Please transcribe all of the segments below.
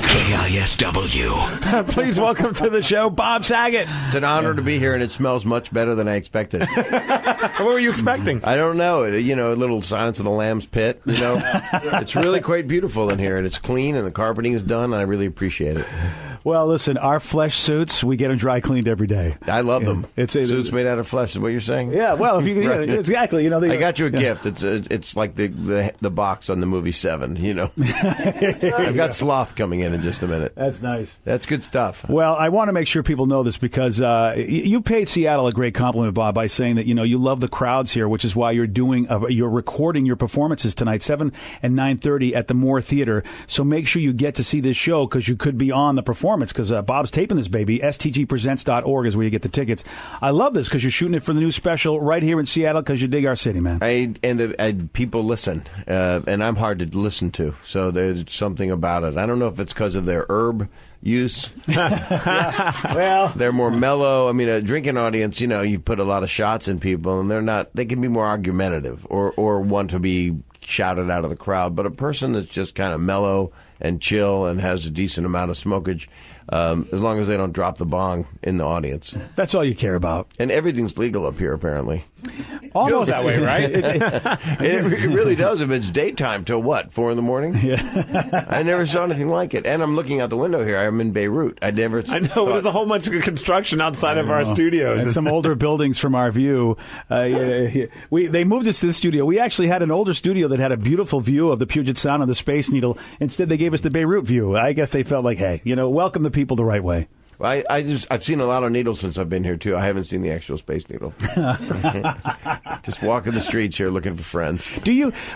KISW. Please welcome to the show, Bob Saget. It's an honor to be here, and it smells much better than I expected. What were you expecting? I don't know. A little Silence of the Lambs pit. It's really quite beautiful in here, and it's clean, and the carpeting is done, and I really appreciate it. Well, listen, our flesh suits, we get them dry cleaned every day. I love them. It's suits made out of flesh, is what you're saying? Yeah, well, if you Right. exactly. I got you a gift. It's like the box on the movie Seven. I've got Sloth coming in just a minute. That's nice. That's good stuff. Well, I want to make sure people know this because you paid Seattle a great compliment, Bob, by saying that you love the crowds here, which is why you're recording your performances tonight, 7 and 9:30 at the Moore Theater. So make sure you get to see this show because you could be on the performance because Bob's taping this baby. STGpresents.org is where you get the tickets. I love this because you're shooting it for the new special right here in Seattle because you dig our city, man. People listen, and I'm hard to listen to. So there's something about it. I don't know if it's because of their herb use. Well, they're more mellow. I mean, a drinking audience, you put a lot of shots in people, and they can be more argumentative or want to be shouted out of the crowd. But a person that's just kind of mellow and chill and has a decent amount of smokage, as long as they don't drop the bong in the audience. That's all you care about. And everything's legal up here, apparently. Feels that way, right? It really does. If it's daytime till what, 4 in the morning? Yeah. I never saw anything like it. And I'm looking out the window here. I'm in Beirut. I know. There's a whole bunch of construction outside of our studios. And some older buildings from our view. They moved us to the studio. We actually had an older studio that had a beautiful view of the Puget Sound and the Space Needle. Instead, they gave us the Beirut view. I guess they felt like, hey, welcome the people the right way. Well, I've seen a lot of needles since I've been here, too. I haven't seen the actual Space Needle. Just walking the streets here looking for friends.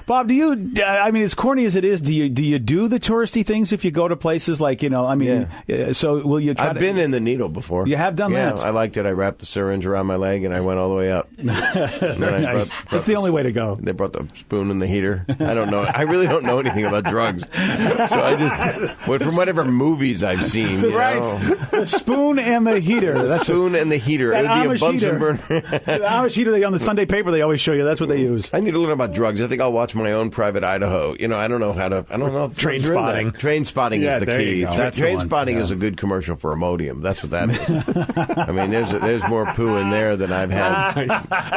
Bob, as corny as it is, do you do the touristy things if you go to places like, so will you try I've been in the needle before. You have done that? Yeah, I liked it. I wrapped the syringe around my leg and I went all the way up. Very nice. That's the only way to go. They brought the spoon and the heater. I don't know. I really don't know anything about drugs. So I just, from whatever movies I've seen. Right. Spoon and the heater. Spoon and the heater. It would be a Bunsen burner. The Amish heater on the Sunday paper they always show you. That's what they use. I need to learn about drugs. I think I'll watch my own Private Idaho. I don't know if Train spotting. Train spotting is the key. Train spotting is a good commercial for Imodium. That's what that is. I mean, there's more poo in there than I've had.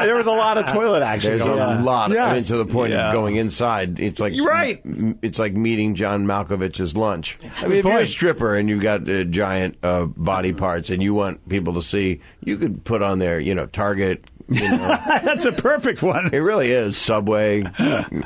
There was a lot of toilet action. There's a lot. Yes. I mean, to the point of going inside. It's like You're right. It's like meeting John Malkovich's lunch. I mean, if you're a stripper and you've got giant body parts and you want people to see, you could put on there, Target. That's a perfect one. It really is. Subway,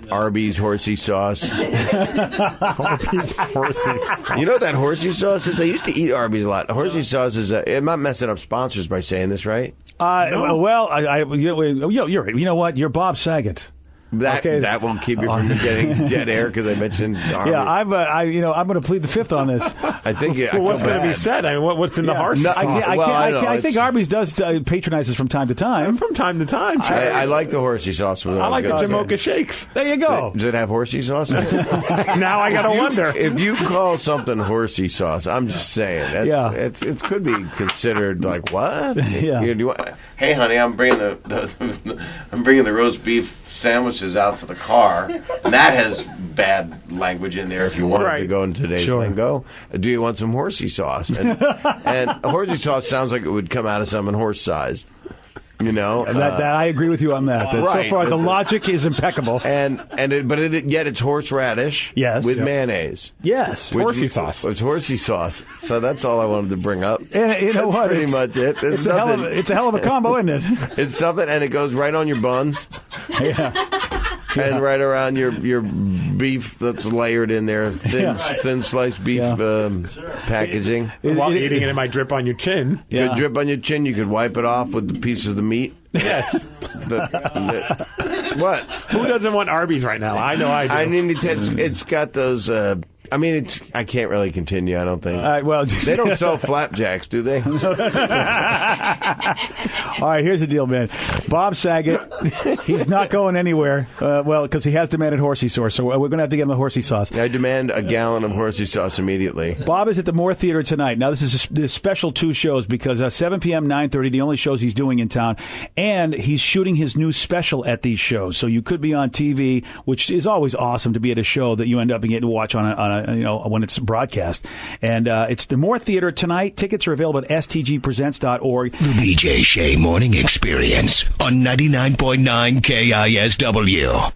Arby's horsey sauce. Arby's horsey sauce. You know what that horsey sauce is? I used to eat Arby's a lot. Horsey sauce is. I'm not messing up sponsors by saying this, right? No. Well, you're right. You know what? You're Bob Saget. That won't keep you from getting dead air because I mentioned Arby's. Yeah, I'm going to plead the fifth on this. I think. What's going to be said? I mean, what's in the horsey sauce? I think Arby's does patronize us from time to time. From time to time. Sure. I like the horsey sauce. I like the Jamocha shakes. There you go. Does it have horsey sauce? Now I got to wonder. If you call something horsey sauce, I'm just saying. It could be considered like what? Yeah. Hey, honey, I'm bringing the roast beef sandwiches out to the car, and that has bad language in there if you want to go into today's lingo. Do you want some horsey sauce? And horsey sauce sounds like it would come out of something horse-sized. That I agree with you on that. Right. So far, the logic is impeccable. Yet it's horseradish with mayonnaise. Yes, horsey sauce. It's horsey sauce. So that's all I wanted to bring up. And you know what? Pretty much it. It's a hell of a combo, isn't it? It's something, and it goes right on your buns. Yeah. And right around your beef that's layered in there, thin sliced beef packaging. While eating it, it might drip on your chin. Could drip on your chin. You could wipe it off with the pieces of the meat. Yes. What? Who doesn't want Arby's right now? I know I do. I mean, it's got those I mean, I can't really continue, I don't think. Well, they don't sell flapjacks, do they? All right, here's the deal, man. Bob Saget, he's not going anywhere. Because he has demanded horsey sauce, so we're going to have to get him the horsey sauce. I demand a gallon of horsey sauce immediately. Bob is at the Moore Theater tonight. Now, this is a special 2 shows because 7 p.m., 9:30, the only shows he's doing in town, and he's shooting his new special at these shows. So you could be on TV, which is always awesome to be at a show that you end up getting to watch on when it's broadcast. And it's the Moore Theater tonight. Tickets are available at stgpresents.org. The BJ Shea Morning Experience on 99.9 KISW.